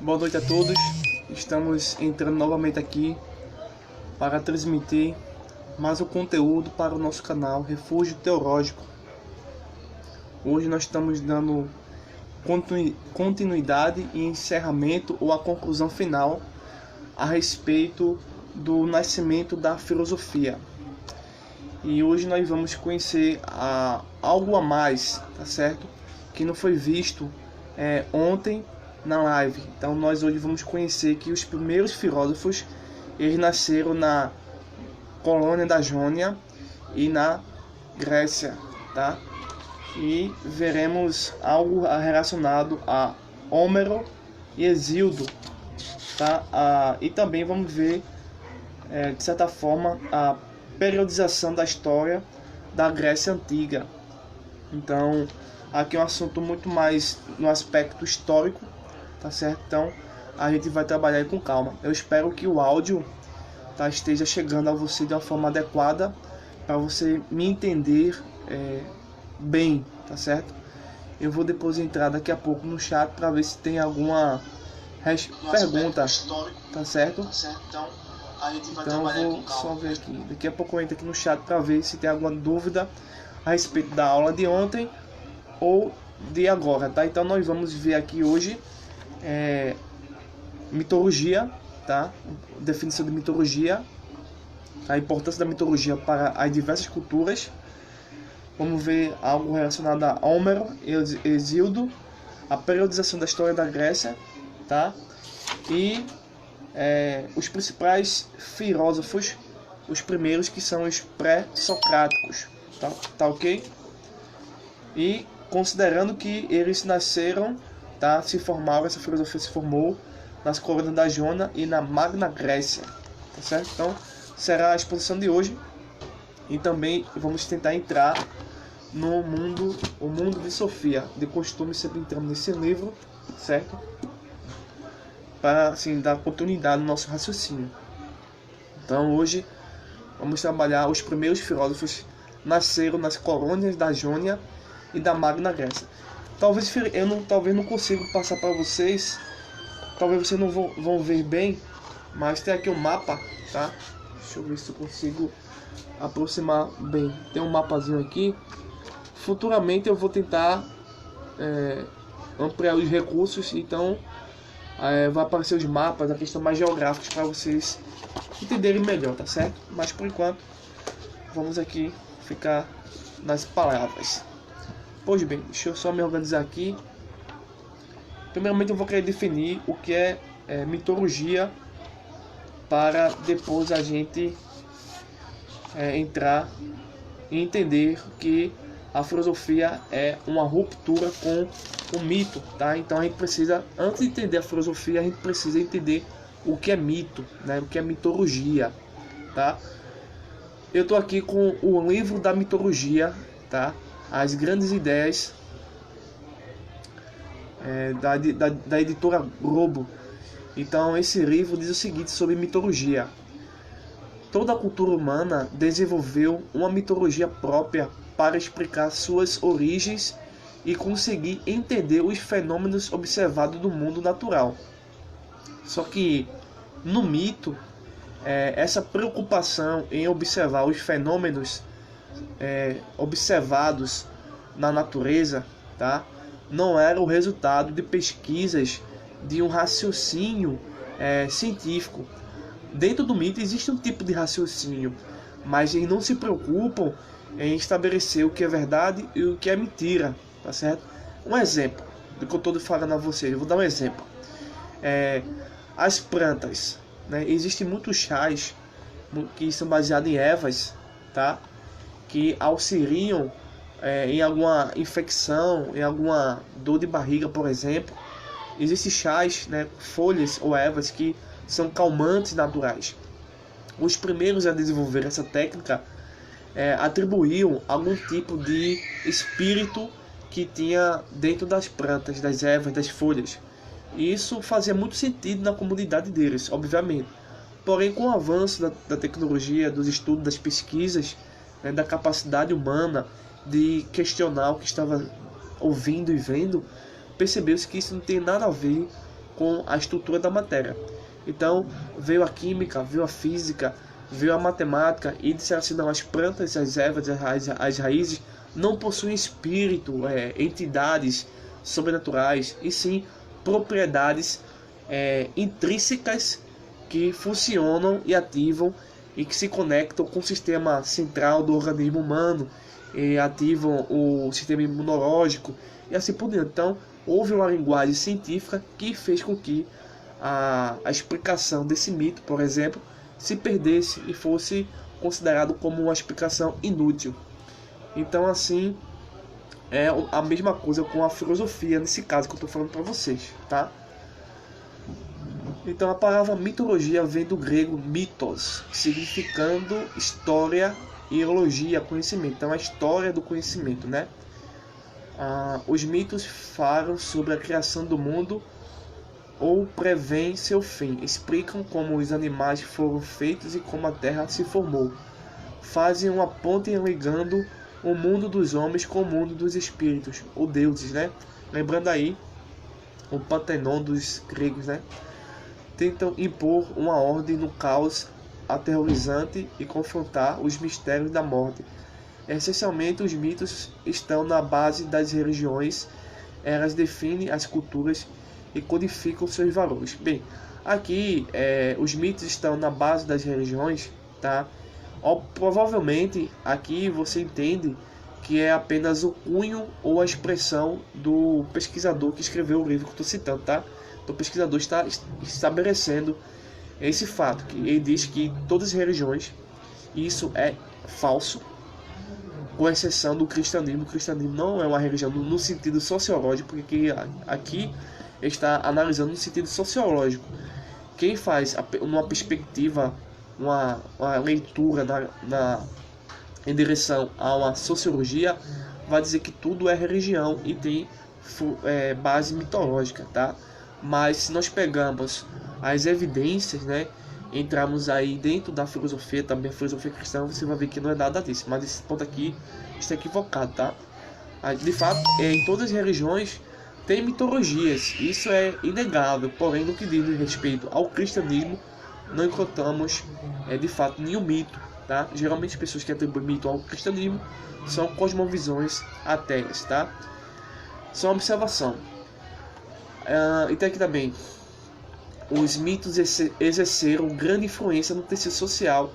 Boa noite a todos. Estamos entrando novamente aqui para transmitir mais um conteúdo para o nosso canal Refúgio Teológico. Hoje nós estamos dando continuidade e encerramento ou a conclusão final a respeito do nascimento da filosofia. E hoje nós vamos conhecer algo a mais, tá certo? Que não foi visto ontem na live. Então nós hoje vamos conhecer que os primeiros filósofos eles nasceram na colônia da Jônia e na Grécia, tá? E veremos algo relacionado a Homero e Hesíodo, tá? E também vamos ver de certa forma a periodização da história da Grécia Antiga. Então aqui é um assunto muito mais no aspecto histórico, tá certo? Então a gente vai trabalhar com calma. Eu espero que o áudio esteja chegando a você de uma forma adequada para você me entender bem, tá certo? Eu vou depois entrar daqui a pouco no chat para ver se tem alguma pergunta, tá certo? Então eu vou só ver aqui. Daqui a pouco eu entro aqui no chat para ver se tem alguma dúvida a respeito da aula de ontem ou de agora, tá? Então nós vamos ver aqui hoje mitologia, tá? Definição de mitologia, a importância da mitologia para as diversas culturas. Vamos ver algo relacionado a Homero e Hesíodo, a periodização da história da Grécia, tá? E os principais filósofos, os primeiros que são os pré-socráticos, tá ok? E considerando que eles nasceram, tá? Essa filosofia se formou nas colônias da Jônia e na Magna Grécia, tá certo? Então será a exposição de hoje e também vamos tentar entrar no o mundo de Sofia. De costume sempre entramos nesse livro, certo? Para assim dar continuidade no nosso raciocínio. Então hoje vamos trabalhar os primeiros filósofos nasceram nas colônias da Jônia e da Magna Grécia. Talvez não consiga passar para vocês, talvez vocês não vão ver bem, mas tem aqui um mapa, tá? Deixa eu ver se eu consigo aproximar bem. Tem um mapazinho aqui. Futuramente eu vou tentar ampliar os recursos, então vai aparecer os mapas, a questão mais geográfica para vocês entenderem melhor, tá certo? Mas por enquanto vamos aqui ficar nas palavras. Pois bem, deixa eu só me organizar aqui. Primeiramente eu vou querer definir o que é mitologia, para depois a gente entrar e entender que a filosofia é uma ruptura com o mito, tá? Então a gente precisa, antes de entender a filosofia, a gente precisa entender o que é mito, né? O que é mitologia, tá? Eu tô aqui com o livro da mitologia, tá? As grandes ideias da editora Globo. Então esse livro diz o seguinte sobre mitologia: toda a cultura humana desenvolveu uma mitologia própria para explicar suas origens e conseguir entender os fenômenos observados do mundo natural. Só que no mito, essa preocupação em observar os fenômenos observados na natureza, tá? Não era o resultado de pesquisas de um raciocínio científico. Dentro do mito existe um tipo de raciocínio, mas eles não se preocupam em estabelecer o que é verdade e o que é mentira, tá certo? Um exemplo do que eu estou falando a vocês, eu vou dar um exemplo. As plantas, né? Existem muitos chás que são baseados em ervas, tá? Que auxiliam em alguma infecção, em alguma dor de barriga, por exemplo. Existem chás, né, folhas ou ervas que são calmantes naturais. Os primeiros a desenvolver essa técnica atribuíam algum tipo de espírito que tinha dentro das plantas, das ervas, das folhas. E isso fazia muito sentido na comunidade deles, obviamente. Porém, com o avanço da tecnologia, dos estudos, das pesquisas, né, da capacidade humana de questionar o que estava ouvindo e vendo, percebeu-se que isso não tem nada a ver com a estrutura da matéria. Então veio a química, veio a física, veio a matemática e disseram assim: não, as plantas, as ervas, as raízes não possuem espírito, entidades sobrenaturais, e sim propriedades intrínsecas que funcionam e ativam e que se conectam com o sistema central do organismo humano e ativam o sistema imunológico e assim por diante. Então houve uma linguagem científica que fez com que a explicação desse mito, por exemplo, se perdesse e fosse considerado como uma explicação inútil. Então assim é a mesma coisa com a filosofia nesse caso que eu estou falando para vocês, tá? Então a palavra mitologia vem do grego mitos, significando história, e logia, conhecimento. Então a história do conhecimento, né? Os mitos falam sobre a criação do mundo ou prevêem seu fim, explicam como os animais foram feitos e como a terra se formou. Fazem uma ponte ligando o mundo dos homens com o mundo dos espíritos, ou deuses, né? Lembrando aí o Panteão dos gregos, né? Tentam impor uma ordem no caos aterrorizante e confrontar os mistérios da morte. Essencialmente, os mitos estão na base das religiões, elas definem as culturas e codificam seus valores. Bem, aqui os mitos estão na base das religiões, tá? Provavelmente aqui você entende que é apenas o cunho ou a expressão do pesquisador que escreveu o livro que eu estou citando, tá? Então, o pesquisador está estabelecendo esse fato, que ele diz que todas as religiões, isso é falso, com exceção do cristianismo. O cristianismo não é uma religião no sentido sociológico, porque aqui está analisando no sentido sociológico. Quem faz uma perspectiva, uma leitura em direção a uma sociologia, vai dizer que tudo é religião e tem base mitológica, tá? Mas se nós pegamos as evidências, né, entramos aí dentro da filosofia, também a filosofia cristã, você vai ver que não é nada disso. Mas esse ponto aqui está equivocado, tá? De fato, em todas as religiões tem mitologias, isso é inegável. Porém, no que diz respeito ao cristianismo, não encontramos de fato nenhum mito, tá? Geralmente as pessoas que atribuem mito ao cristianismo são cosmovisões ateias, tá? Só uma observação. Então aqui também, os mitos exerceram grande influência no tecido social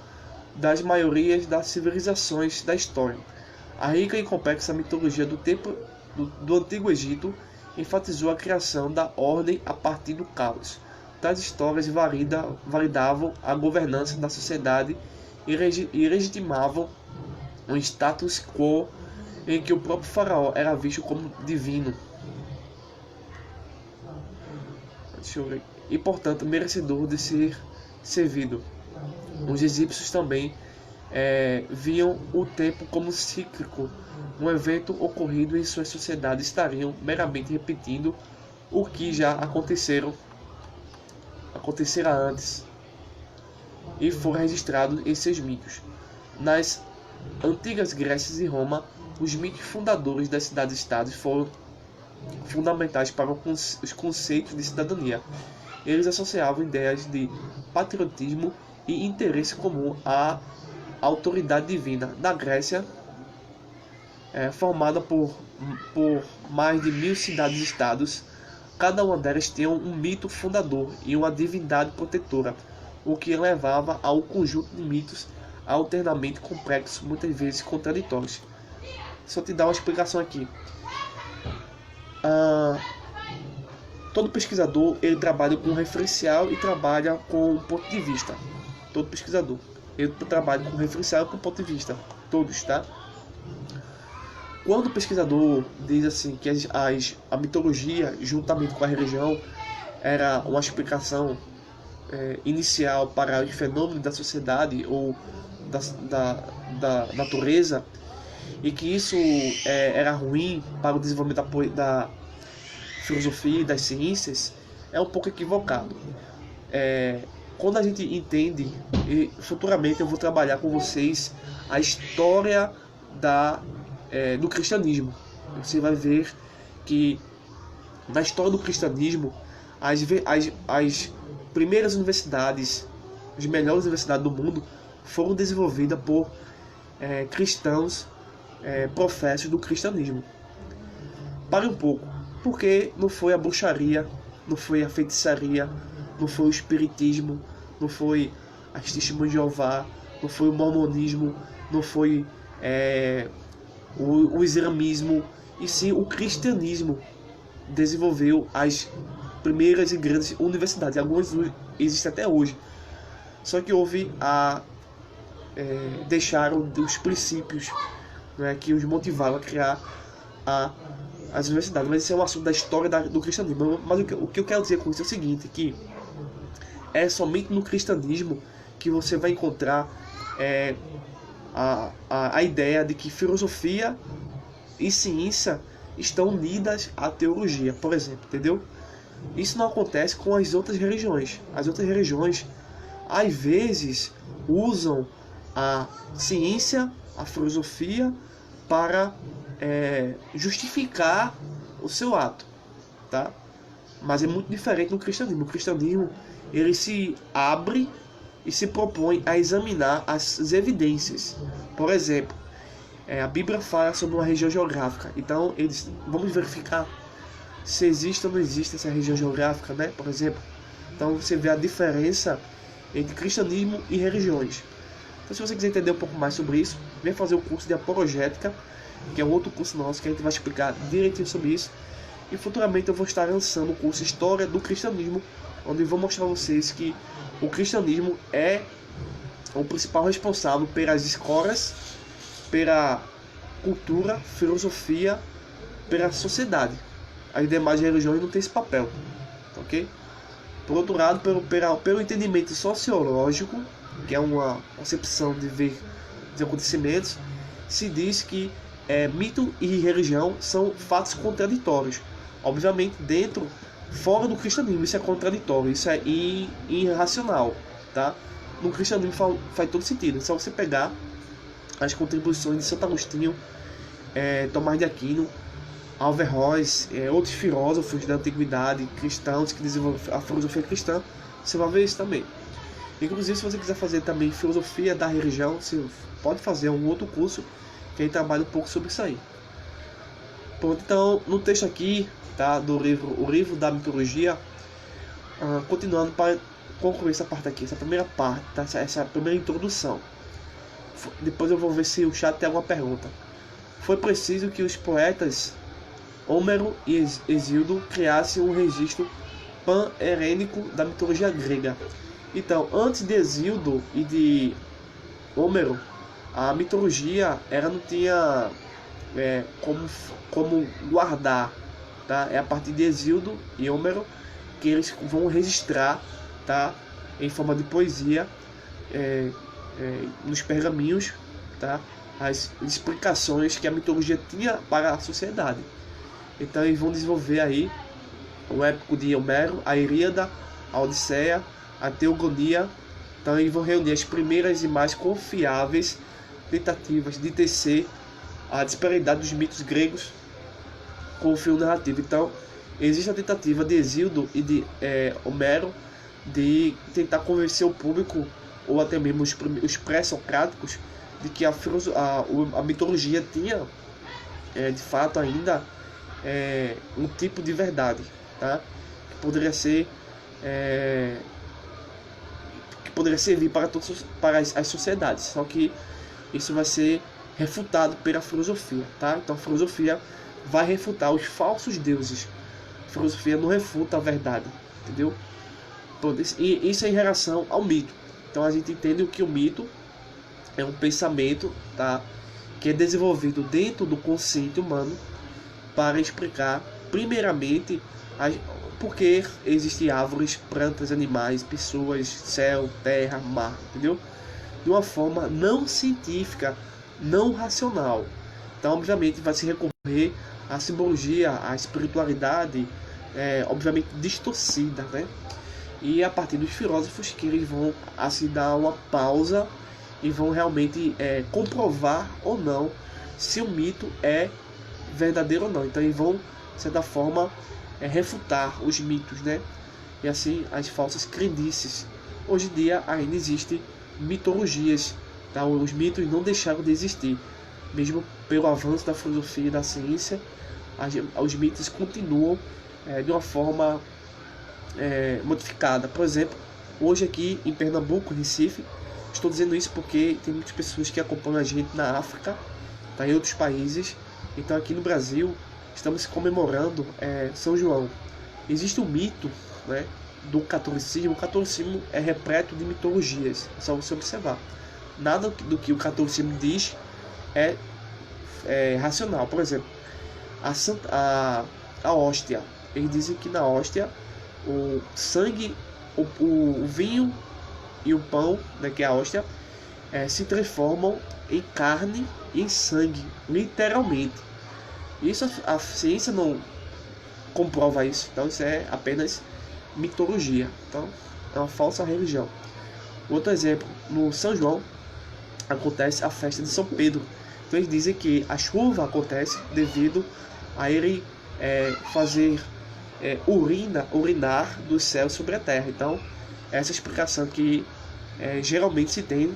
das maiorias das civilizações da história. A rica e complexa mitologia do tempo do Antigo Egito enfatizou a criação da ordem a partir do caos. Tais histórias validavam a governança da sociedade e legitimavam um status quo em que o próprio faraó era visto como divino. E, portanto, merecedor de ser servido. Os egípcios também viam o tempo como cíclico. Um evento ocorrido em suas sociedades estariam meramente repetindo o que já acontecera antes e foi registrado em seus mitos. Nas antigas Grécias e Roma, os mitos fundadores das cidades-estados foram fundamentais para os conceitos de cidadania. Eles associavam ideias de patriotismo e interesse comum à autoridade divina. Na Grécia, formada por mais de 1000 cidades-estados, cada uma delas tinha um mito fundador e uma divindade protetora, o que levava a um conjunto de mitos alternamente complexos, muitas vezes contraditórios. Só te dar uma explicação aqui. Todo pesquisador ele trabalha com um referencial e trabalha com um ponto de vista. Todo pesquisador ele trabalha com um referencial e com um ponto de vista. Todos, tá? Quando o pesquisador diz assim que a mitologia, juntamente com a religião, era uma explicação inicial para os fenômenos da sociedade ou da natureza, e que isso era ruim para o desenvolvimento da filosofia e das ciências, é um pouco equivocado. Quando a gente entende, e futuramente eu vou trabalhar com vocês a história do cristianismo, você vai ver que na história do cristianismo As primeiras universidades, as melhores universidades do mundo, foram desenvolvidas por cristãos, professos do cristianismo. Pare um pouco, porque não foi a bruxaria, não foi a feitiçaria, não foi o espiritismo, não foi as testemunhas de Jeová, não foi o mormonismo, não foi o islamismo, e sim o cristianismo desenvolveu as primeiras e grandes universidades. Algumas existem até hoje. Só que houve deixaram os princípios, né, que os motivaram a criar as universidades. Mas esse é um assunto da história do cristianismo. Mas o que eu quero dizer com isso é o seguinte, que é somente no cristianismo que você vai encontrar a ideia de que filosofia e ciência estão unidas à teologia, por exemplo, entendeu? Isso não acontece com as outras religiões. As outras religiões, às vezes, usam a ciência, a filosofia, para justificar o seu ato, tá? Mas é muito diferente no cristianismo. O cristianismo, ele se abre e se propõe a examinar as evidências. Por exemplo, a Bíblia fala sobre uma região geográfica. Então, vamos verificar se existe ou não existe essa região geográfica, né? Por exemplo. Então, você vê a diferença entre cristianismo e religiões. Então, se você quiser entender um pouco mais sobre isso, vem fazer o curso de apologética, que é um outro curso nosso que a gente vai explicar direitinho sobre isso. E futuramente eu vou estar lançando o curso História do Cristianismo, onde eu vou mostrar a vocês que o cristianismo é o principal responsável pelas escolas, pela cultura, filosofia, pela sociedade. As demais religiões não têm esse papel, ok? Por outro lado, pelo entendimento sociológico, que é uma concepção de ver os acontecimentos, se diz que mito e religião são fatos contraditórios. Obviamente, fora do cristianismo, isso é contraditório, isso é irracional, tá? No cristianismo faz todo sentido. É só você pegar as contribuições de Santo Agostinho, Tomás de Aquino, Averroes, outros filósofos da antiguidade, cristãos que desenvolveram a filosofia cristã, você vai ver isso também. Inclusive, se você quiser fazer também filosofia da religião, você pode fazer um outro curso que aí trabalha um pouco sobre isso aí. Pronto, então, no texto aqui, tá, do livro O Livro da Mitologia, continuando para concluir essa parte aqui, essa primeira parte, tá, essa primeira introdução. Depois eu vou ver se o chat tem alguma pergunta. Foi preciso que os poetas Homero e Hesíodo criassem um registro pan-helênico da mitologia grega. Então, antes de Hesíodo e de Homero, a mitologia não tinha como guardar, tá? É a partir de Hesíodo e Homero que eles vão registrar, tá? Em forma de poesia, nos pergaminhos, tá? As explicações que a mitologia tinha para a sociedade. Então eles vão desenvolver aí o épico de Homero, a Ilíada, a Odisseia, a Teogonia. Então eles vão reunir as primeiras e mais confiáveis tentativas de tecer a disparidade dos mitos gregos com o fio narrativo. Então existe a tentativa de Hesíodo e de Homero de tentar convencer o público, ou até mesmo os pré-socráticos, de que a mitologia tinha de fato ainda um tipo de verdade, tá? Que poderia servir para as sociedades. Só que isso vai ser refutado pela filosofia, tá? Então a filosofia vai refutar os falsos deuses. A filosofia não refuta a verdade, entendeu? E isso é em relação ao mito. Então a gente entende que o mito é um pensamento, tá, que é desenvolvido dentro do consciente humano para explicar, primeiramente, por que existem árvores, plantas, animais, pessoas, céu, terra, mar, entendeu? De uma forma não científica, não racional. Então, obviamente, vai se recorrer à simbologia, à espiritualidade, obviamente, distorcida, né? E a partir dos filósofos que eles vão assim dar uma pausa e vão realmente comprovar ou não se o mito é verdadeiro ou não. Então eles vão, de certa forma, refutar os mitos, né? E assim as falsas crendices. Hoje em dia ainda existem mitologias, tá? Os mitos não deixaram de existir, mesmo pelo avanço da filosofia e da ciência. Os mitos continuam de uma forma modificada. Por exemplo, hoje aqui em Pernambuco, Recife, estou dizendo isso porque tem muitas pessoas que acompanham a gente na África, tá, em outros países. Então aqui no Brasil estamos comemorando São João. Existe um mito, né, do catolicismo. O catolicismo é repleto de mitologias, é só você observar. Nada do que o catolicismo diz é racional. Por exemplo, a hóstia. Eles dizem que na hóstia o sangue, o vinho e o pão, né, que é a hóstia, se transformam em carne e em sangue, literalmente. Isso a ciência não comprova isso, então isso é apenas mitologia. Então é uma falsa religião. Outro exemplo, no São João acontece a festa de São Pedro. Então eles dizem que a chuva acontece devido a ele fazer urinar do céu sobre a terra. Então essa explicação que geralmente se tem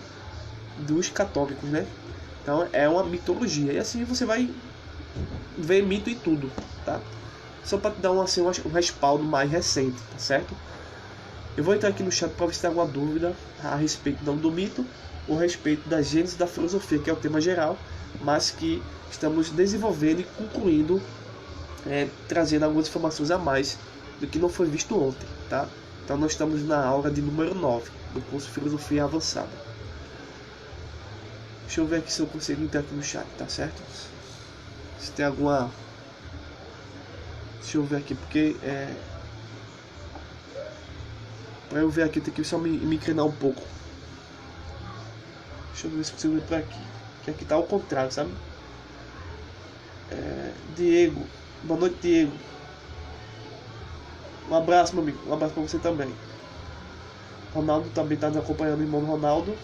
dos católicos, né? Então é uma mitologia. E assim você vai ver mito em tudo, tá? Só para te dar um respaldo mais recente, tá certo? Eu vou entrar aqui no chat para ver se tem alguma dúvida a respeito não do mito ou a respeito da gênese da filosofia, que é o tema geral, mas que estamos desenvolvendo e concluindo, trazendo algumas informações a mais do que não foi visto ontem, tá? Então nós estamos na aula de número 9 do curso Filosofia Avançada. Deixa eu ver aqui se eu consigo entrar aqui no chat, tá certo? Se tem alguma... Deixa eu ver aqui, porque para eu ver aqui, tem que só me inclinar um pouco. Deixa eu ver se consigo ver por aqui. Que aqui tá ao contrário, sabe? Diego. Boa noite, Diego. Um abraço, meu amigo. Um abraço para você também. Ronaldo também tá nos acompanhando, o irmão Ronaldo.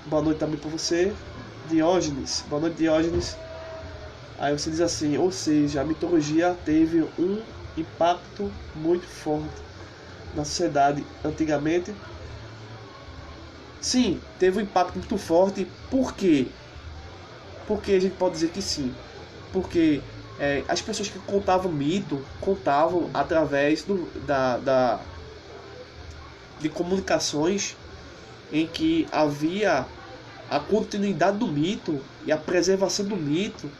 Boa noite também para você. Diógenes. Boa noite, Diógenes. Aí você diz assim, ou seja, a mitologia teve um impacto muito forte na sociedade antigamente. Sim, teve um impacto muito forte. Por quê? Porque a gente pode dizer que sim. Porque as pessoas que contavam mito, contavam através de comunicações em que havia a continuidade do mito e a preservação do mito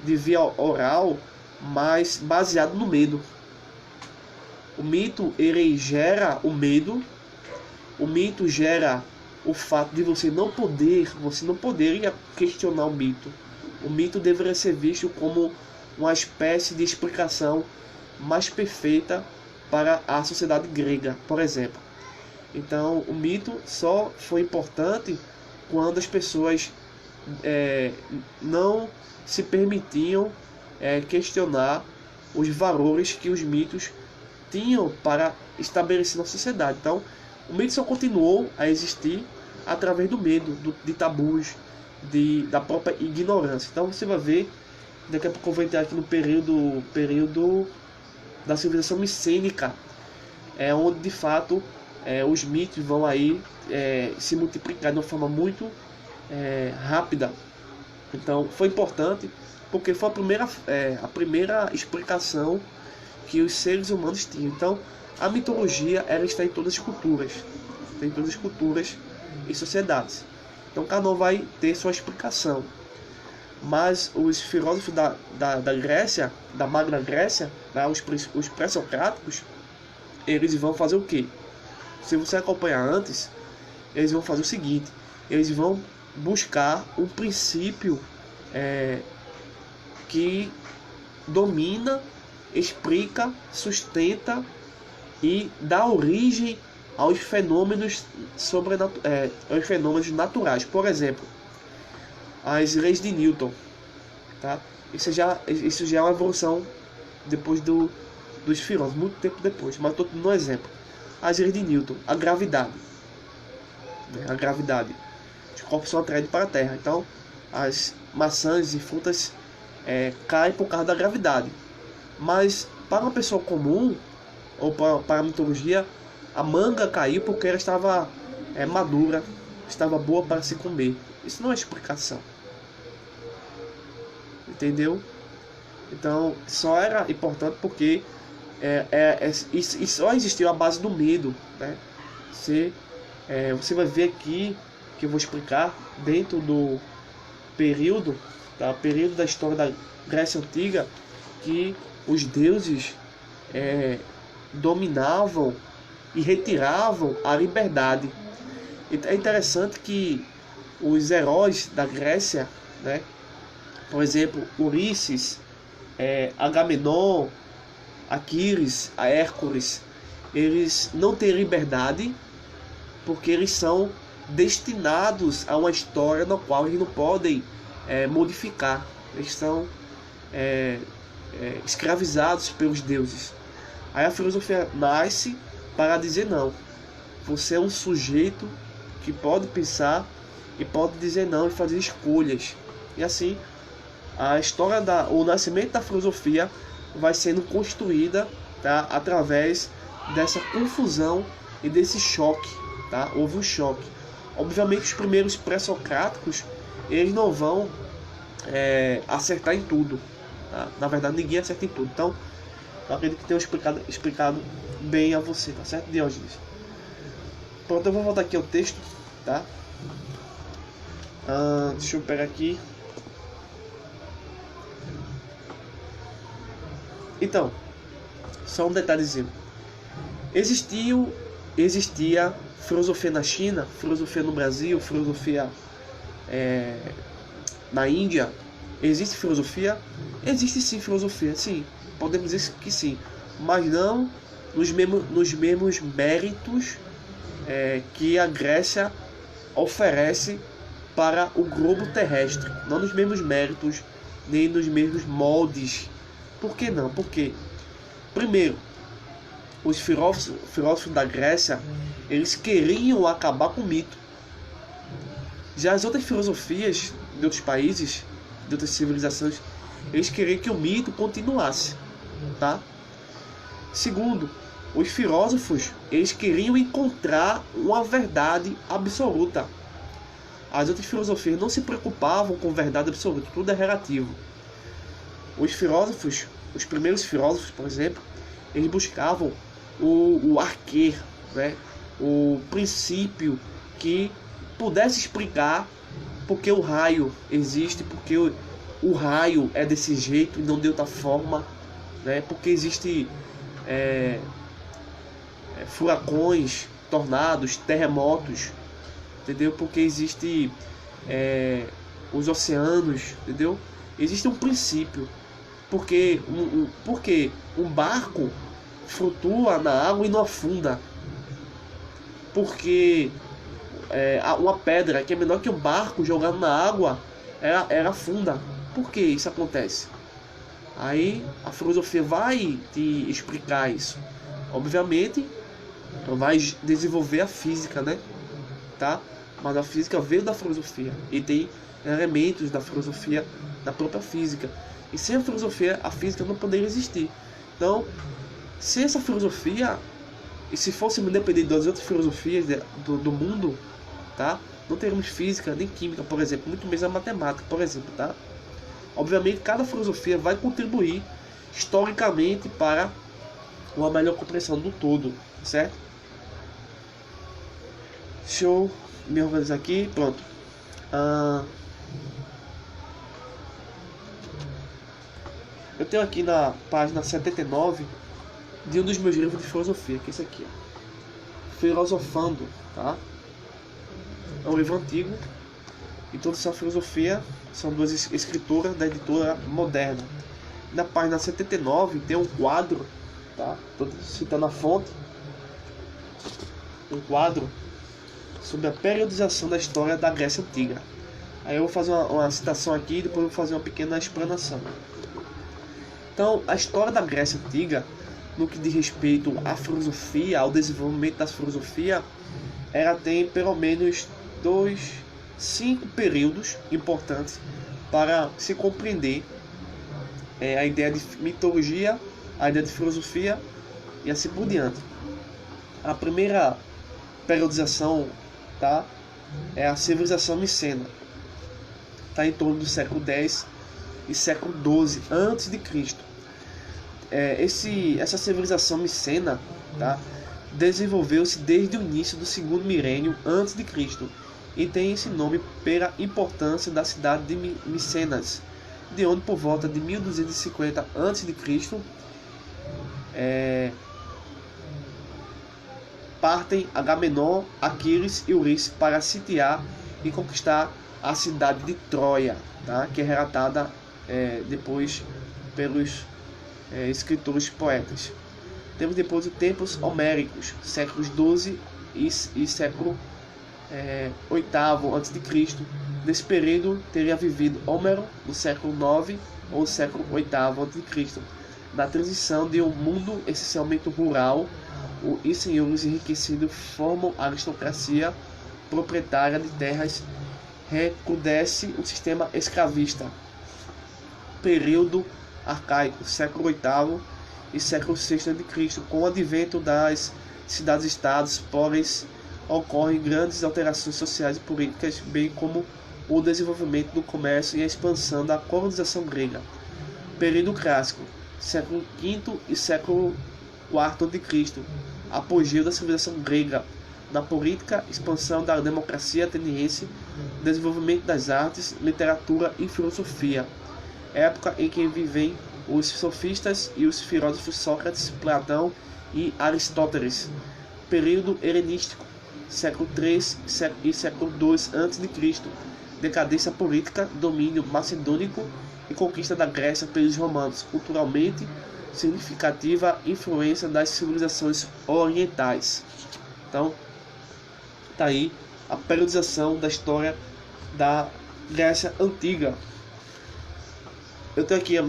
de via oral, mas baseado no medo. O mito, ele gera o medo. O mito gera o fato de você não poder questionar o mito. O mito deveria ser visto como uma espécie de explicação mais perfeita para a sociedade grega, por exemplo. Então, o mito só foi importante quando as pessoas não se permitiam questionar os valores que os mitos tinham para estabelecer na sociedade. Então, o mito só continuou a existir através do medo, de tabus, da própria ignorância. Então você vai ver, daqui a pouco eu vou entrar aqui no período da civilização micênica, onde de fato os mitos vão aí se multiplicar de uma forma muito rápida. Então foi importante porque foi a primeira explicação que os seres humanos tinham. Então a mitologia ela está em todas as culturas, e sociedades. Então cada um vai ter sua explicação. Mas os filósofos da Grécia, da Magna Grécia, né, os pré-socráticos, eles vão fazer o quê? Se você acompanhar antes, eles vão fazer o seguinte: eles vão buscar um princípio que domina, explica, sustenta e dá origem aos fenômenos aos fenômenos naturais. Por exemplo, as leis de Newton, tá? Isso já é uma evolução depois dos filósofos, muito tempo depois, mas estou dando um exemplo. As leis de Newton, a gravidade, né? A gravidade, os corpos são atraídos para a Terra, então as maçãs e frutas caem por causa da gravidade. Mas para uma pessoa comum, ou para a mitologia, a manga caiu porque ela estava madura, estava boa para se comer. Isso não é explicação. Entendeu? Então, só era importante porque isso só existiu à base do medo, né? Você vai ver aqui, que eu vou explicar, dentro do período, tá? Período da história da Grécia Antiga, que os deuses dominavam e retiravam a liberdade. É interessante que os heróis da Grécia, né? Por exemplo, Ulisses, Agamenon, Aquiles, a Hércules, eles não têm liberdade porque eles são destinados a uma história na qual eles não podem modificar. Eles são escravizados pelos deuses. Aí a filosofia nasce para dizer não. Você é um sujeito que pode pensar e pode dizer não e fazer escolhas. E assim, a história o nascimento da filosofia vai sendo construída, tá, através dessa confusão e desse choque, tá? Houve um choque. Obviamente os primeiros pré-socráticos, eles não vão acertar em tudo, tá? Na verdade ninguém acerta em tudo. Então eu acredito que tenho explicado bem a você, tá certo, Diógenes? Pronto, eu vou voltar aqui ao texto, tá? Deixa eu pegar aqui. Então, só um detalhezinho. Existia filosofia na China, filosofia no Brasil, filosofia na Índia. Existe filosofia? Existe sim filosofia, sim. Podemos dizer que sim. Mas não nos mesmos méritos que a Grécia oferece para o globo terrestre. Não nos mesmos méritos, nem nos mesmos moldes. Por que não? Porque, primeiro, os filósofos da Grécia, eles queriam acabar com o mito. Já as outras filosofias de outros países, de outras civilizações, eles queriam que o mito continuasse, tá? Segundo, os filósofos, eles queriam encontrar uma verdade absoluta. As outras filosofias não se preocupavam com verdade absoluta, tudo é relativo. Os primeiros filósofos, por exemplo, eles buscavam o arquê, né? O princípio que pudesse explicar porque o raio existe, porque o raio é desse jeito e não de outra forma, né? Porque existe furacões, tornados, terremotos, entendeu? Porque existe os oceanos, entendeu? Existe um princípio. Porque um barco flutua na água e não afunda. Porque uma pedra que é menor que um barco jogado na água, ela afunda. Por que isso acontece? Aí a filosofia vai te explicar isso. Obviamente, vai desenvolver a física, né? Tá? Mas a física veio da filosofia e tem elementos da filosofia da própria física. E sem a filosofia, a física não poderia existir. Então, se essa filosofia, e se fôssemos depender das outras filosofias do mundo, tá? Não teríamos física nem química, por exemplo, muito menos a matemática, por exemplo, tá? Obviamente, cada filosofia vai contribuir historicamente para uma melhor compreensão do todo, certo? Deixa eu me organizar aqui, pronto. Eu tenho aqui na página 79 de um dos meus livros de filosofia, que é esse aqui, ó. Filosofando, tá? É um livro antigo. E toda essa filosofia são duas escritoras da editora Moderna. Na página 79 tem um quadro, tá? Estou citando a fonte. Um quadro sobre a periodização da história da Grécia Antiga. Aí eu vou fazer uma citação aqui e depois eu vou fazer uma pequena explanação. Então, a história da Grécia Antiga, no que diz respeito à filosofia, ao desenvolvimento da filosofia, ela tem pelo menos 5 períodos importantes para se compreender a ideia de mitologia a ideia de filosofia e assim por diante. A primeira periodização, tá, é a civilização micena, tá, em torno do século X e século XII antes de Cristo. Essa civilização micena, tá, desenvolveu-se desde o início do segundo milênio antes de Cristo e tem esse nome pela importância da cidade de Micenas, de onde por volta de 1250 a.C. Partem Agamenon, Aquiles e Ulisses para sitiar e conquistar a cidade de Troia, tá? Que é relatada depois pelos escritores poetas. Temos depois os tempos homéricos, séculos XII e século VIII a.C. Nesse período teria vivido Homero no século IX ou século VIII a.C., na transição de um mundo essencialmente rural e senhores enriquecidos formam a aristocracia proprietária de terras, recrudesce o sistema escravista. Período arcaico, século VIII e século VI a.C., com o advento das cidades-estados, porém ocorrem grandes alterações sociais e políticas, bem como o desenvolvimento do comércio e a expansão da colonização grega. Período clássico, século V e século IV a.C., apogeu da civilização grega, na política, expansão da democracia ateniense, desenvolvimento das artes, literatura e filosofia. Época em que vivem os sofistas e os filósofos Sócrates, Platão e Aristóteles. Período helenístico, século III e século II a.C., decadência política, domínio macedônico e conquista da Grécia pelos romanos, culturalmente significativa influência das civilizações orientais. Então, tá aí a periodização da história da Grécia Antiga. Eu tenho aqui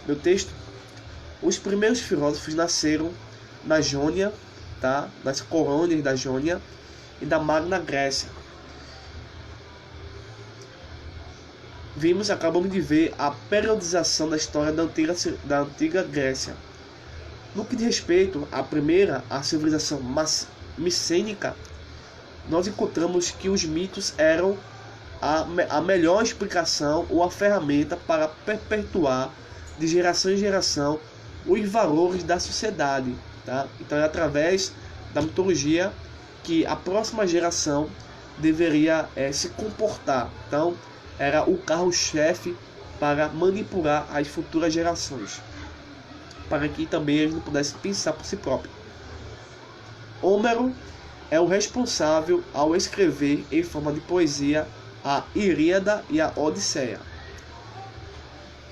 meu texto. Os primeiros filósofos nasceram na Jônia, tá? Nas colônias da Jônia e da Magna Grécia. Acabamos de ver a periodização da história da antiga Grécia. No que diz respeito à primeira, a civilização micênica, nós encontramos que os mitos eram a melhor explicação ou a ferramenta para perpetuar de geração em geração os valores da sociedade, tá? Então é através da mitologia que a próxima geração deveria se comportar. Então era o carro-chefe para manipular as futuras gerações, para que também eles não pudessem pensar por si próprio. Homero é o responsável ao escrever em forma de poesia a Ilíada e a Odisseia.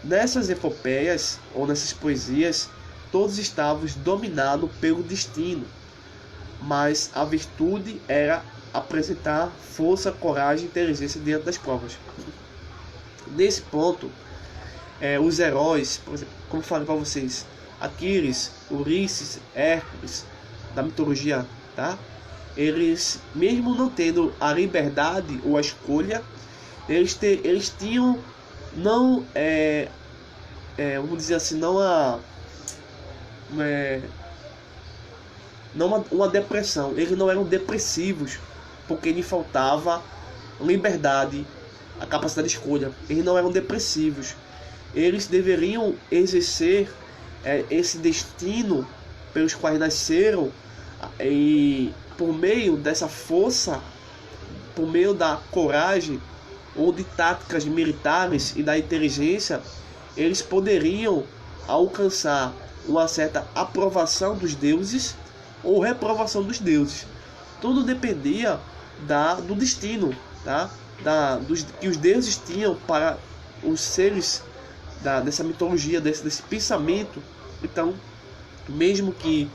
Nessas epopeias, ou nessas poesias, todos estavam dominados pelo destino, mas a virtude era apresentar força, coragem e inteligência diante das provas. Nesse ponto, os heróis, por exemplo, como eu falei para vocês, Aquiles, Ulisses, Hércules, da mitologia, tá? Eles, mesmo não tendo a liberdade ou a escolha, eles tinham, não, vamos dizer assim, não uma depressão. Eles não eram depressivos, porque lhe faltava liberdade, a capacidade de escolha. Eles não eram depressivos. Eles deveriam exercer esse destino pelos quais nasceram, e por meio dessa força, por meio da coragem ou de táticas militares e da inteligência, eles poderiam alcançar uma certa aprovação dos deuses ou reprovação dos deuses. Tudo dependia do destino, tá? Que os deuses tinham para os seres dessa mitologia, desse pensamento. Então, mesmo que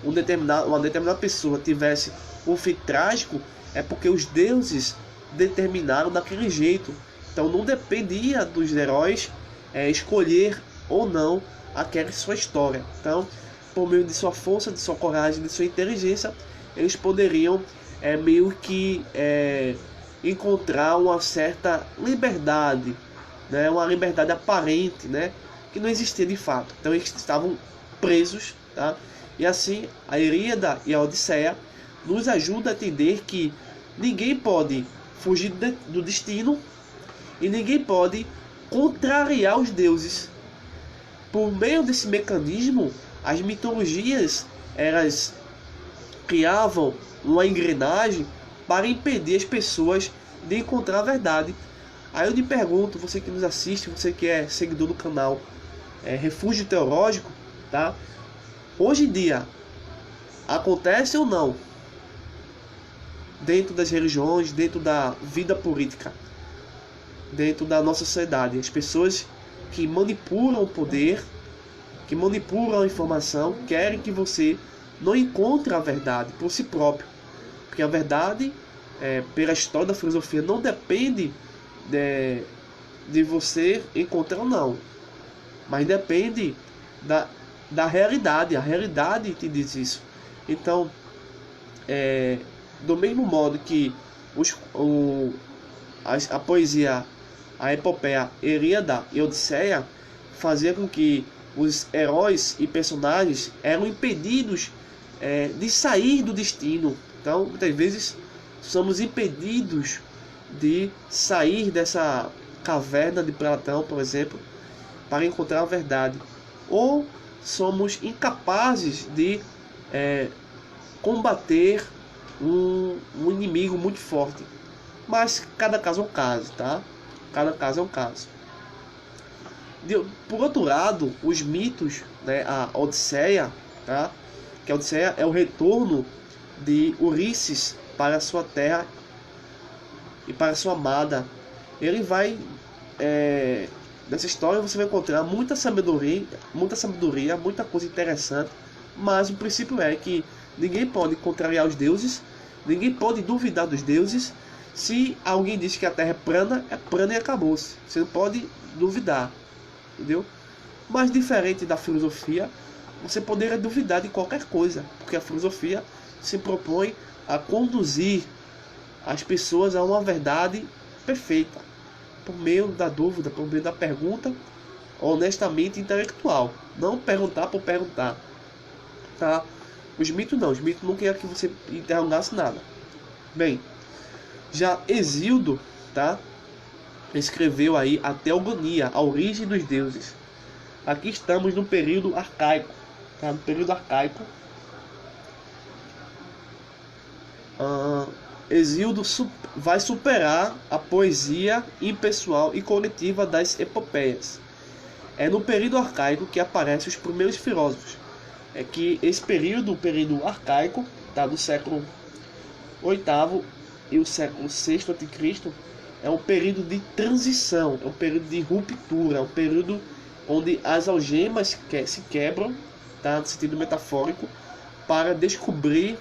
uma determinada pessoa tivesse um fim trágico, é porque os deuses determinaram daquele jeito. Então não dependia dos heróis escolher ou não aquela sua história. Então, por meio de sua força, de sua coragem, de sua inteligência, eles poderiam meio que encontrar uma certa liberdade, né? Uma liberdade aparente, né? que não existia de fato. Então eles estavam presos, tá? E assim, a Ilíada e a Odisseia nos ajudam a entender que ninguém pode fugir do destino e ninguém pode contrariar os deuses. Por meio desse mecanismo, as mitologias elas criavam uma engrenagem para impedir as pessoas de encontrar a verdade. Aí eu te pergunto, você que nos assiste, você que é seguidor do canal Refúgio Teológico, tá? Hoje em dia, acontece ou não, dentro das religiões, dentro da vida política, dentro da nossa sociedade, as pessoas que manipulam o poder, que manipulam a informação, querem que você não encontre a verdade por si próprio. Porque a verdade, pela história da filosofia, não depende de você encontrar ou não, mas depende da realidade. A realidade te diz isso. Então, do mesmo modo que a poesia, a epopeia Ilíada e Odisseia fazia com que os heróis e personagens eram impedidos de sair do destino. Então, muitas vezes, somos impedidos de sair dessa caverna de Platão, por exemplo, para encontrar a verdade. Ou somos incapazes de combater um inimigo muito forte. Mas cada caso é um caso, tá? Cada caso é um caso. Por outro lado, os mitos, né, a Odisseia, tá? Que a Odisseia é o retorno de Ulisses para a sua terra e para a sua amada. Ele vai nessa história você vai encontrar muita sabedoria, muita coisa interessante, mas o princípio é que ninguém pode contrariar os deuses, ninguém pode duvidar dos deuses. Se alguém diz que a terra é plana e acabou-se. Você não pode duvidar, entendeu? Mas diferente da filosofia, você poderia duvidar de qualquer coisa, porque a filosofia se propõe a conduzir as pessoas a uma verdade perfeita, por meio da dúvida, por meio da pergunta honestamente intelectual. Não perguntar por perguntar, tá? Os mitos não queriam que você interrogasse nada. Bem, já Hesíodo, tá? Escreveu aí a Teogonia, a origem dos deuses. Aqui estamos no período arcaico, tá? No período arcaico, Hesíodo vai superar a poesia impessoal e coletiva das epopeias. É no período arcaico que aparecem os primeiros filósofos. É que esse período, o período arcaico, tá, do século VIII e o século VI a.C., é um período de transição, é um período de ruptura, é um período onde as algemas se quebram, tá, no sentido metafórico, para descobrir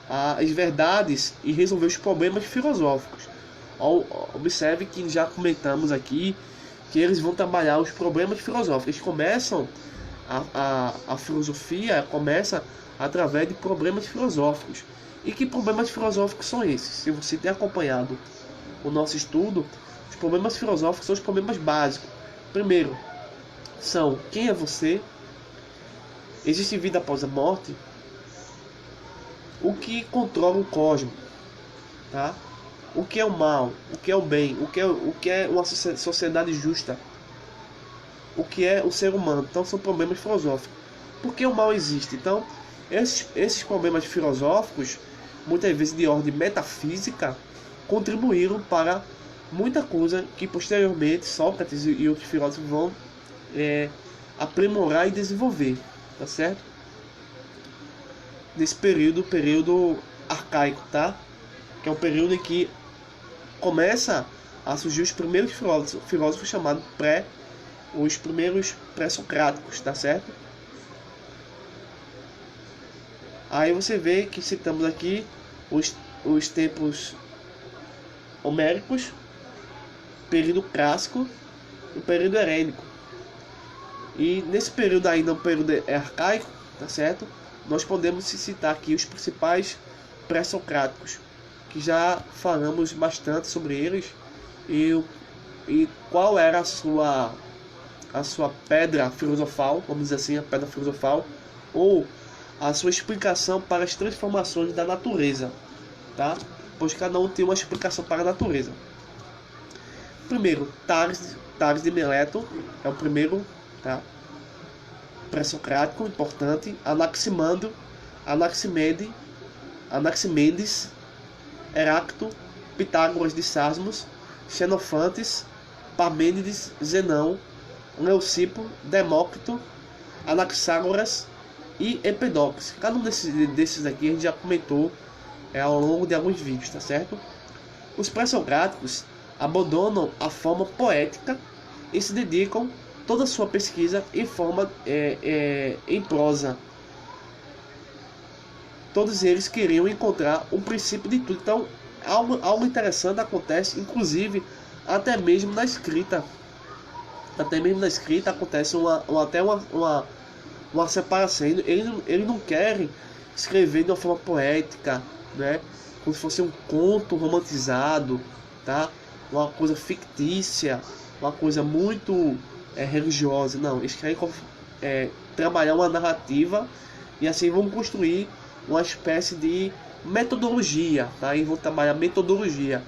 as verdades e resolver os problemas filosóficos. Observe que já comentamos aqui que eles vão trabalhar os problemas filosóficos. Eles começam, a filosofia começa através de problemas filosóficos. E que problemas filosóficos são esses? Se você tem acompanhado o nosso estudo, os problemas filosóficos são os problemas básicos. Primeiro, são: quem é você? Existe vida após a morte? O que controla o cosmos, tá? O que é o mal? O que é o bem? O que é uma sociedade justa? O que é o ser humano? Então são problemas filosóficos. Por que o mal existe? Então, esses problemas filosóficos, muitas vezes de ordem metafísica, contribuíram para muita coisa que posteriormente Sócrates e outros filósofos vão aprimorar e desenvolver, tá certo? Nesse período arcaico, tá? Que é um período em que começa a surgir os primeiros filósofos chamados os primeiros pré-socráticos, tá certo? Aí você vê que citamos aqui os tempos homéricos, período clássico e o período helênico. E nesse período ainda, um período arcaico, tá certo? Nós podemos citar aqui os principais pré-socráticos, que já falamos bastante sobre eles e qual era a sua a sua pedra filosofal, vamos dizer assim, a pedra filosofal, ou a sua explicação para as transformações da natureza, tá? Pois cada um tem uma explicação para a natureza. Primeiro, Tales de Mileto é o primeiro, tá? Pré-socrático, importante. Anaximenes, Heráclito, Pitágoras de Samos, Xenofantes, Parmênides, Zenão, Leucipo, Demócrito, Anaxágoras e Empedocles. Cada um desses aqui a gente já comentou ao longo de alguns vídeos, tá certo? Os pré-socráticos abandonam a forma poética e se dedicam toda a sua pesquisa em forma em prosa. Todos eles queriam encontrar o princípio de tudo. Então, algo interessante acontece, inclusive, até mesmo na escrita. Até mesmo na escrita acontece uma separação. Eles não querem escrever de uma forma poética, né? Como se fosse um conto romantizado, tá? Uma coisa fictícia, uma coisa muito religiosa. Não, eles querem trabalhar uma narrativa e assim vão construir uma espécie de metodologia, tá? E vão trabalhar metodologia,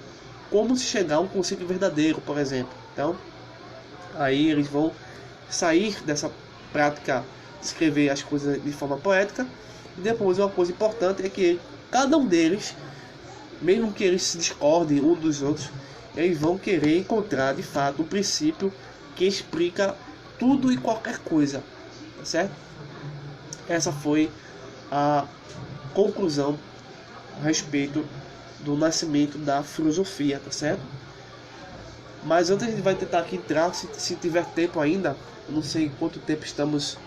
como se chegar a um conceito verdadeiro, por exemplo. Então, aí eles vão sair dessa prática de escrever as coisas de forma poética. E depois, uma coisa importante é que cada um deles, mesmo que eles se discordem um dos outros, eles vão querer encontrar de fato o princípio que explica tudo e qualquer coisa, tá certo? Essa foi a conclusão a respeito do nascimento da filosofia, tá certo? Mas antes a gente vai tentar aqui entrar, se tiver tempo ainda, eu não sei quanto tempo estamos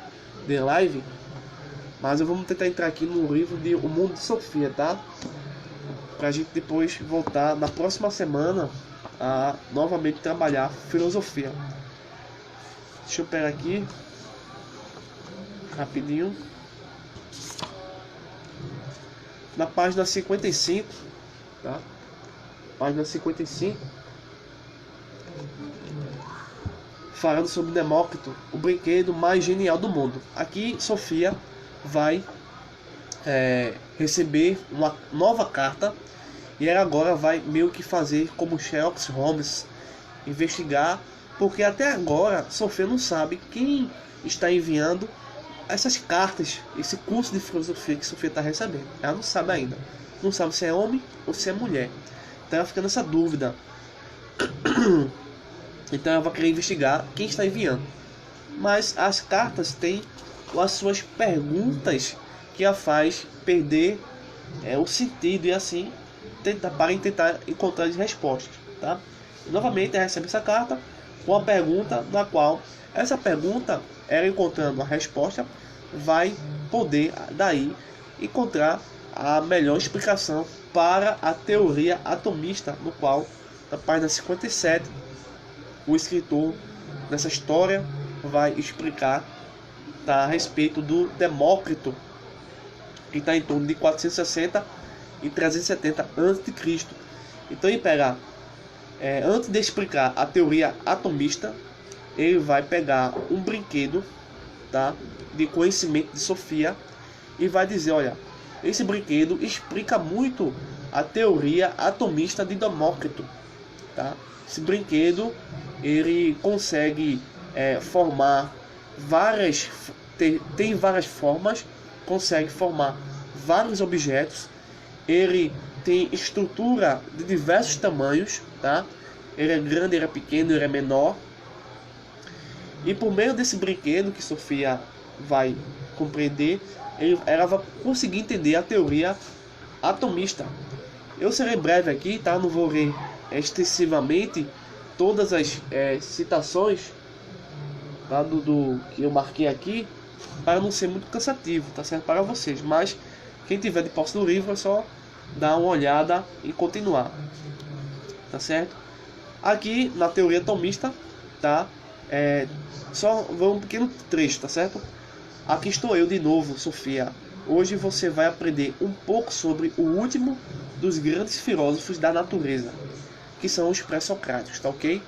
de live, mas eu vou tentar entrar aqui no livro de O Mundo de Sofia, tá? Pra gente depois voltar na próxima semana a novamente trabalhar filosofia. Deixa eu pegar aqui rapidinho. Na página 55, tá? Página 55, falando sobre Demócrito, o brinquedo mais genial do mundo. Aqui Sofia vai receber uma nova carta e ela agora vai meio que fazer como Sherlock Holmes, investigar, porque até agora Sofia não sabe quem está enviando essas cartas, esse curso de filosofia que Sofia está recebendo. Ela não sabe ainda, não sabe se é homem ou se é mulher, então ela fica nessa dúvida. Então ela vai querer investigar quem está enviando, mas as cartas têm as suas perguntas que a faz perder o sentido e assim tentar encontrar as respostas, tá? E, novamente ela recebe essa carta com a pergunta, na qual essa pergunta, ela encontrando a resposta, vai poder daí encontrar a melhor explicação para a teoria atomista, no qual, na página 57, o escritor dessa história vai explicar, tá, a respeito do Demócrito, que está em torno de 460 e 370 a.C. Então ele pega, antes de explicar a teoria atomista, ele vai pegar um brinquedo, tá, de conhecimento de Sofia e vai dizer, olha, esse brinquedo explica muito a teoria atomista de Demócrito, tá? Esse brinquedo ele consegue formar tem várias formas, consegue formar vários objetos, ele tem estrutura de diversos tamanhos, tá? Ele é grande, ele é pequeno, ele é menor. E por meio desse brinquedo que Sofia vai compreender, ela vai conseguir entender a teoria atomista. Eu serei breve aqui, tá? Não vou ler extensivamente todas as citações, tá? do que eu marquei aqui, para não ser muito cansativo, tá certo? Para vocês. Mas quem tiver de posse do livro é só dar uma olhada e continuar, tá certo? Aqui na teoria atomista, tá? Só vou um pequeno trecho, tá certo? Aqui estou eu de novo, Sofia. Hoje você vai aprender um pouco sobre o último dos grandes filósofos da natureza, que são os pré-socráticos, tá ok?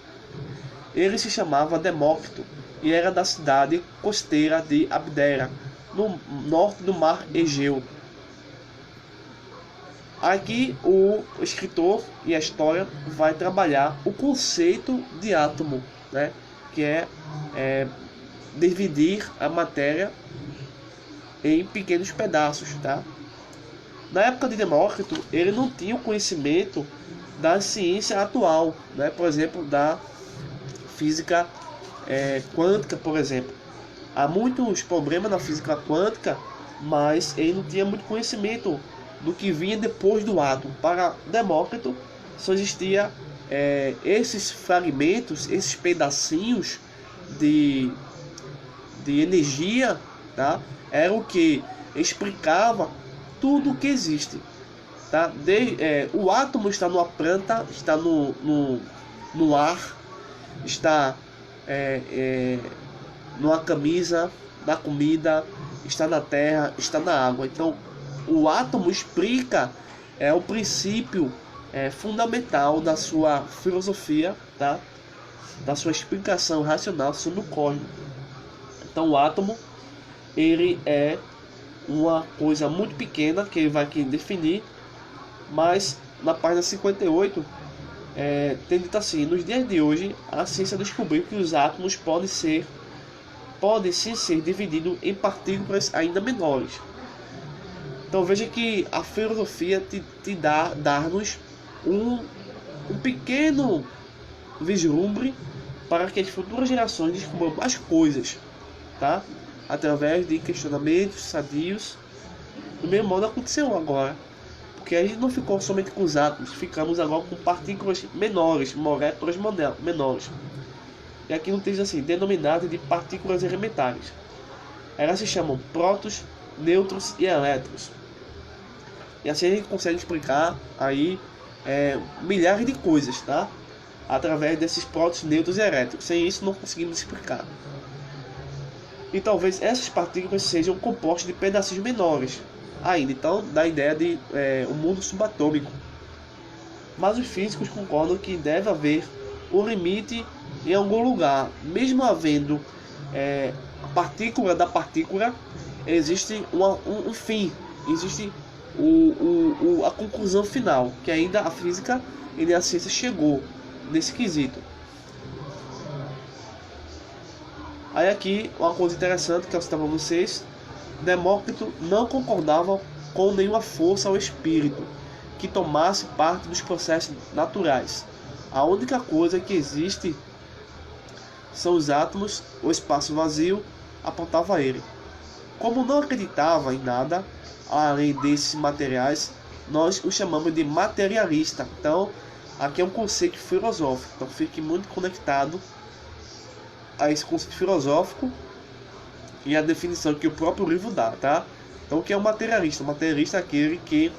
Ele se chamava Demócrito e era da cidade costeira de Abdera, no norte do mar Egeu. Aqui o escritor e a história vai trabalhar o conceito de átomo, né? Que é dividir a matéria em pequenos pedaços, tá? Na época de Demócrito, ele não tinha o conhecimento da ciência atual, né? Por exemplo, da física quântica, por exemplo. Há muitos problemas na física quântica, mas ele não tinha muito conhecimento do que vinha depois do átomo. Para Demócrito, só existia esses fragmentos, esses pedacinhos de energia, tá? Era o que explicava tudo o que existe, tá? O átomo está numa planta, está no ar, está numa camisa, na comida, está na terra, está na água. Então, o átomo explica o princípio fundamental da sua filosofia, tá? Da sua explicação racional sobre o cosmos. Então, o átomo, ele é uma coisa muito pequena que ele vai aqui definir, mas na página 58 tem dito assim: nos dias de hoje a ciência descobriu que os átomos podem sim ser divididos em partículas ainda menores. Então veja que a filosofia te dá-nos um pequeno vislumbre para que as futuras gerações descubram mais coisas, tá? Através de questionamentos sadios. Do mesmo modo aconteceu agora, porque a gente não ficou somente com os átomos, ficamos agora com partículas menores, moléculas menores. E aqui no texto assim, denominadas de partículas elementares. Elas se chamam prótons, nêutrons e elétrons. E assim a gente consegue explicar aí milhares de coisas, tá? Através desses prótons, nêutrons e elétrons. Sem isso não conseguimos explicar. E talvez essas partículas sejam compostas de pedacinhos menores ainda. Então dá a ideia de um mundo subatômico. Mas os físicos concordam que deve haver um limite em algum lugar. Mesmo havendo a partícula da partícula, existe um fim. Existe a conclusão final, que ainda a física e a ciência chegou nesse quesito. Aí aqui uma coisa interessante que eu citava para vocês: Demócrito não concordava com nenhuma força ou espírito que tomasse parte dos processos naturais. A única coisa que existe são os átomos, o espaço vazio, apontava ele. Como não acreditava em nada além desses materiais, nós o chamamos de materialista. Então, aqui é um conceito filosófico. Então, fique muito conectado a esse conceito filosófico e a definição que o próprio livro dá, tá? Então, o que é um materialista? O materialista é aquele que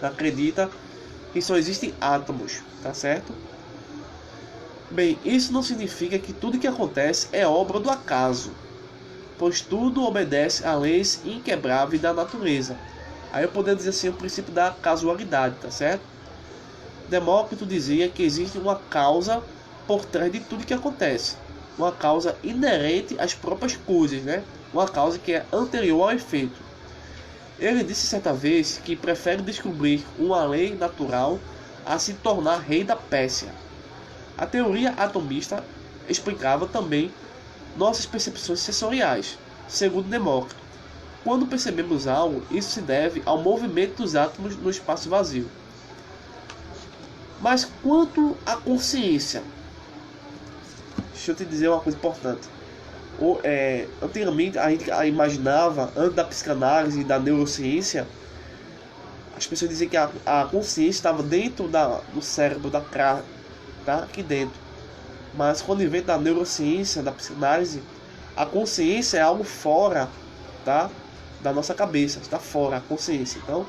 acredita que só existem átomos, tá certo? Bem, isso não significa que tudo que acontece é obra do acaso, pois tudo obedece a leis inquebráveis da natureza. Aí eu poderia dizer assim, o princípio da casualidade, tá certo? Demócrito dizia que existe uma causa por trás de tudo que acontece, uma causa inerente às próprias coisas, né? Uma causa que é anterior ao efeito. Ele disse certa vez que prefere descobrir uma lei natural a se tornar rei da Pérsia. A teoria atomista explicava também nossas percepções sensoriais. Segundo Demócrito, quando percebemos algo, isso se deve ao movimento dos átomos no espaço vazio. Mas quanto à consciência, deixa eu te dizer uma coisa importante. Antigamente a gente imaginava, antes da psicanálise e da neurociência, as pessoas diziam que a consciência estava dentro do cérebro, tá? Aqui dentro. Mas quando vem da neurociência, da psicanálise, a consciência é algo fora, tá? Da nossa cabeça, está fora a consciência. Então,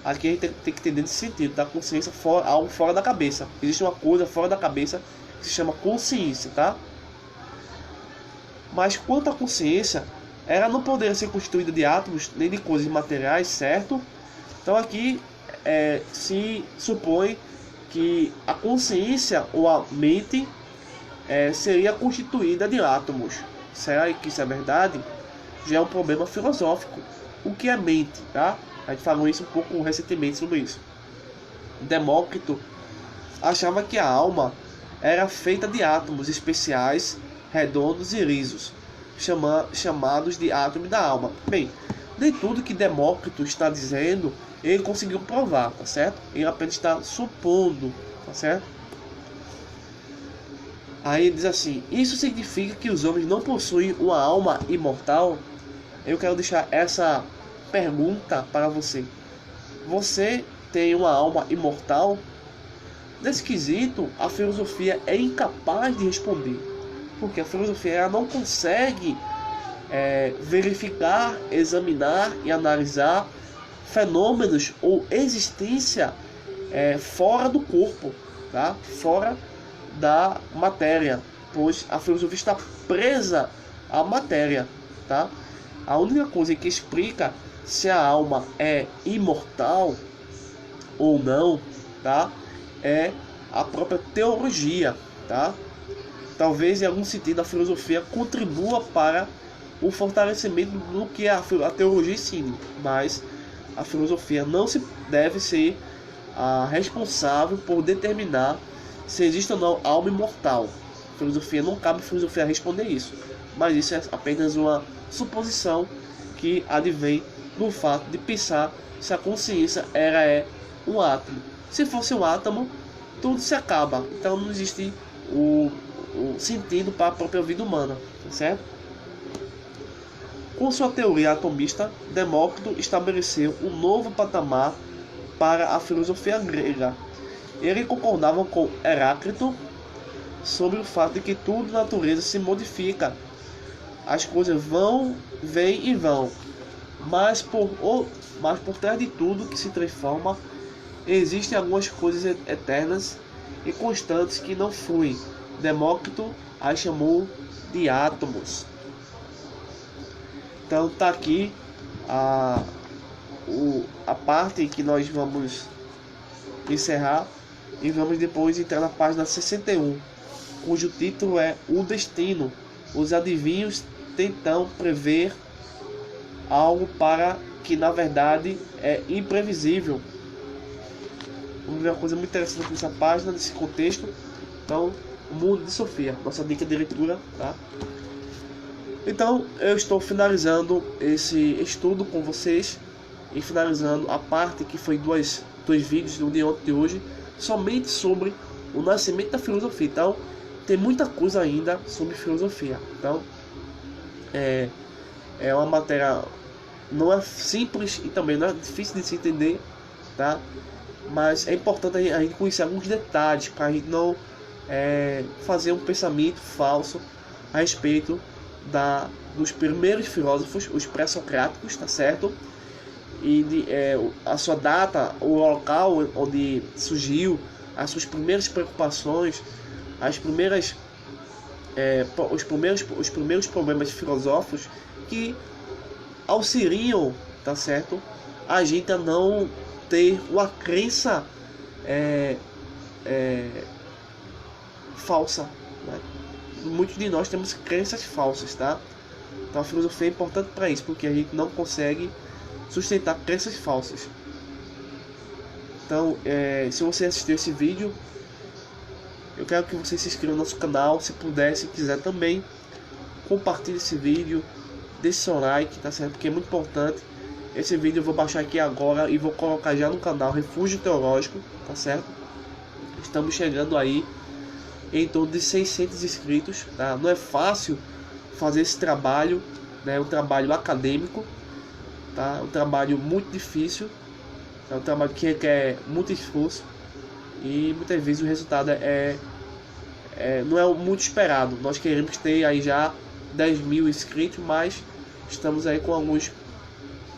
aqui a gente tem que entender nesse sentido, da consciência algo fora da cabeça. Existe uma coisa fora da cabeça que se chama consciência, tá? Mas quanto à consciência, ela não poderia ser constituída de átomos nem de coisas materiais, certo? Então aqui se supõe que a consciência ou a mente seria constituída de átomos. Será que isso é verdade? Já é um problema filosófico. O que é mente, tá? A gente falou isso um pouco recentemente sobre isso. Demócrito achava que a alma era feita de átomos especiais, redondos e lisos, chamados de átomos da alma. Bem, nem tudo que Demócrito está dizendo ele conseguiu provar, tá certo? Ele apenas está supondo, tá certo? Aí ele diz assim: isso significa que os homens não possuem uma alma imortal? Eu quero deixar essa pergunta para você. Você tem uma alma imortal? Nesse quesito, a filosofia é incapaz de responder, porque a filosofia ela não consegue verificar, examinar e analisar fenômenos ou existência fora do corpo, tá? Fora da matéria, pois a filosofia está presa à matéria, tá? A única coisa que explica se a alma é imortal ou não, tá? É a própria teologia, tá? Talvez em algum sentido a filosofia contribua para o fortalecimento do que a teologia ensina, mas a filosofia não se deve ser responsável por determinar se existe ou não alma imortal. A filosofia não cabe a filosofia responder isso, mas isso é apenas uma suposição que advém do fato de pensar se a consciência é um átomo. Se fosse um átomo, tudo se acaba, então não existe o sentido para a própria vida humana, tá certo? Com sua teoria atomista, Demócrito estabeleceu um novo patamar para a filosofia grega. Ele concordava com Heráclito sobre o fato de que tudo na natureza se modifica. As coisas vêm e vão, mas por trás de tudo que se transforma, existem algumas coisas eternas e constantes que não fluem. Demócrito as chamou de átomos. Então tá aqui a parte que nós vamos encerrar e vamos depois entrar na página 61, cujo título é O Destino. Os adivinhos tentam prever algo para que na verdade é imprevisível. Vamos ver uma coisa muito interessante nessa página, nesse contexto. Então, o mundo de Sofia, nossa dica de leitura, tá? Então, eu estou finalizando esse estudo com vocês e finalizando a parte que foi dois vídeos do dia ontem de hoje, somente sobre o nascimento da filosofia. Então, tem muita coisa ainda sobre filosofia. Então, é uma matéria, não é simples e também não é difícil de se entender, tá? Mas é importante a gente conhecer alguns detalhes para a gente não fazer um pensamento falso a respeito dos primeiros filósofos, os pré-socráticos, tá certo? E a sua data, o local onde surgiu, as suas primeiras preocupações, os primeiros problemas filosóficos que auxiliam, tá certo? A gente a não ter uma crença falsa, né? Muitos de nós temos crenças falsas, tá? Então a filosofia é importante para isso, porque a gente não consegue sustentar crenças falsas. Então, se você assistiu esse vídeo, eu quero que você se inscreva no nosso canal, se puder, se quiser também, compartilhe esse vídeo, deixe seu like, tá certo? Porque é muito importante. Esse vídeo eu vou baixar aqui agora e vou colocar já no canal Refúgio Teológico, tá certo? Estamos chegando aí em torno de 600 inscritos, tá? Não é fácil fazer esse trabalho, né? É um trabalho acadêmico, tá? É um trabalho muito difícil, é um trabalho que requer muito esforço e muitas vezes o resultado não é muito esperado. Nós queremos ter aí já 10 mil inscritos, mas estamos aí com alguns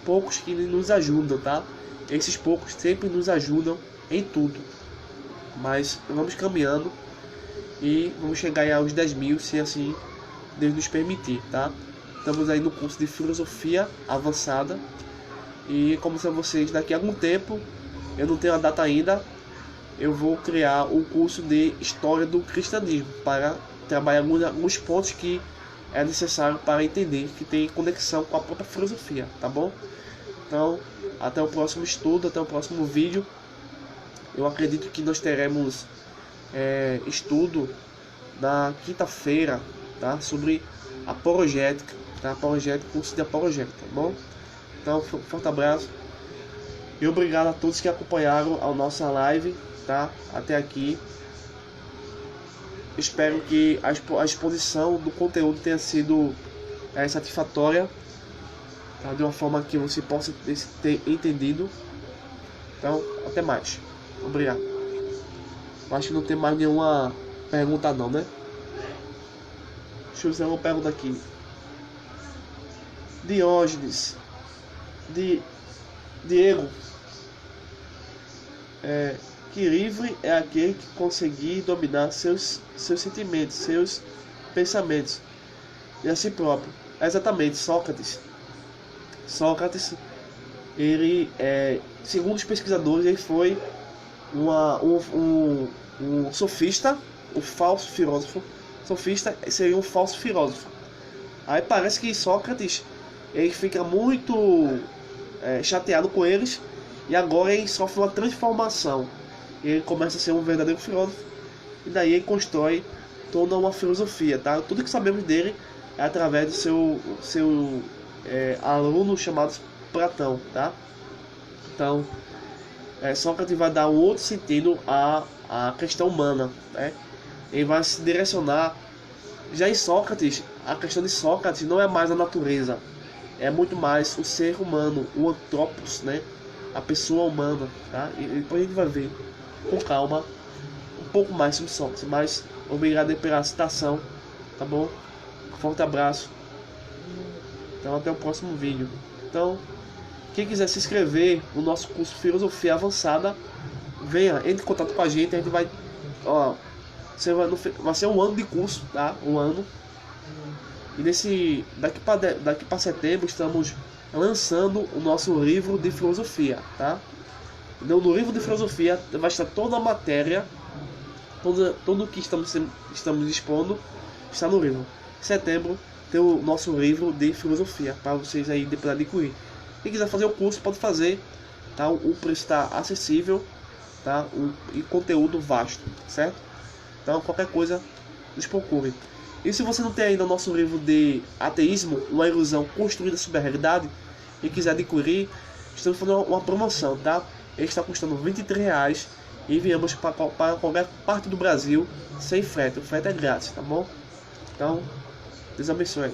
poucos que nos ajudam, tá? Esses poucos sempre nos ajudam em tudo, mas vamos caminhando e vamos chegar aí aos 10 mil, se assim Deus nos permitir, tá? Estamos aí no curso de filosofia avançada e, como são vocês, daqui a algum tempo, eu não tenho a data ainda, eu vou criar o curso de história do cristianismo para trabalhar alguns pontos que é necessário para entender, que tem conexão com a própria filosofia, tá bom? Então, até o próximo estudo, até o próximo vídeo. Eu acredito que nós teremos estudo na quinta-feira, tá? Sobre apologética, tá? Apologética, curso de apologética, tá bom? Então, forte abraço e obrigado a todos que acompanharam a nossa live, tá? Até aqui. Espero que a exposição do conteúdo tenha sido satisfatória, tá? De uma forma que você possa ter entendido. Então, até mais. Obrigado. Acho que não tem mais nenhuma pergunta não, né? Deixa eu fazer uma pergunta aqui. Diógenes. Diego. Que livre é aquele que conseguir dominar seus sentimentos, seus pensamentos e a si próprio. Exatamente, Sócrates. Sócrates, ele, segundo os pesquisadores, ele foi um sofista, um falso filósofo. Sofista seria um falso filósofo. Aí parece que Sócrates, ele fica muito chateado com eles, e agora ele sofre uma transformação. Ele começa a ser um verdadeiro filósofo, e daí ele constrói toda uma filosofia, tá? Tudo que sabemos dele é através do seu aluno chamado Platão, tá? Então, Sócrates vai dar um outro sentido à questão humana, né? Ele vai se direcionar. Já em Sócrates, a questão de Sócrates não é mais a natureza, é muito mais o ser humano, o antropos, né? A pessoa humana, tá? E depois a gente vai ver com calma um pouco mais sobre Sócrates. Mas obrigado aí pela citação, tá bom? Forte abraço. Então até o próximo vídeo. Então, quem quiser se inscrever no nosso curso Filosofia Avançada, venha, entre em contato com a gente. A gente vai, vai ser um ano de curso, tá? Um ano. E daqui para setembro estamos lançando o nosso livro de filosofia, tá? Então, no livro de filosofia vai estar toda a matéria, tudo o que estamos expondo está no livro. Em setembro tem o nosso livro de filosofia para vocês aí depois adquirir. Quem quiser fazer o curso pode fazer, tá? O preço está acessível, tá? E conteúdo vasto, certo? Então qualquer coisa nos procure. E se você não tem ainda o nosso livro de ateísmo, uma ilusão construída sobre a realidade, e quiser adquirir, estamos fazendo uma promoção, tá? Ele está custando R$23 e enviamos para qualquer parte do Brasil sem frete. O frete é grátis, tá bom? Então, Deus abençoe.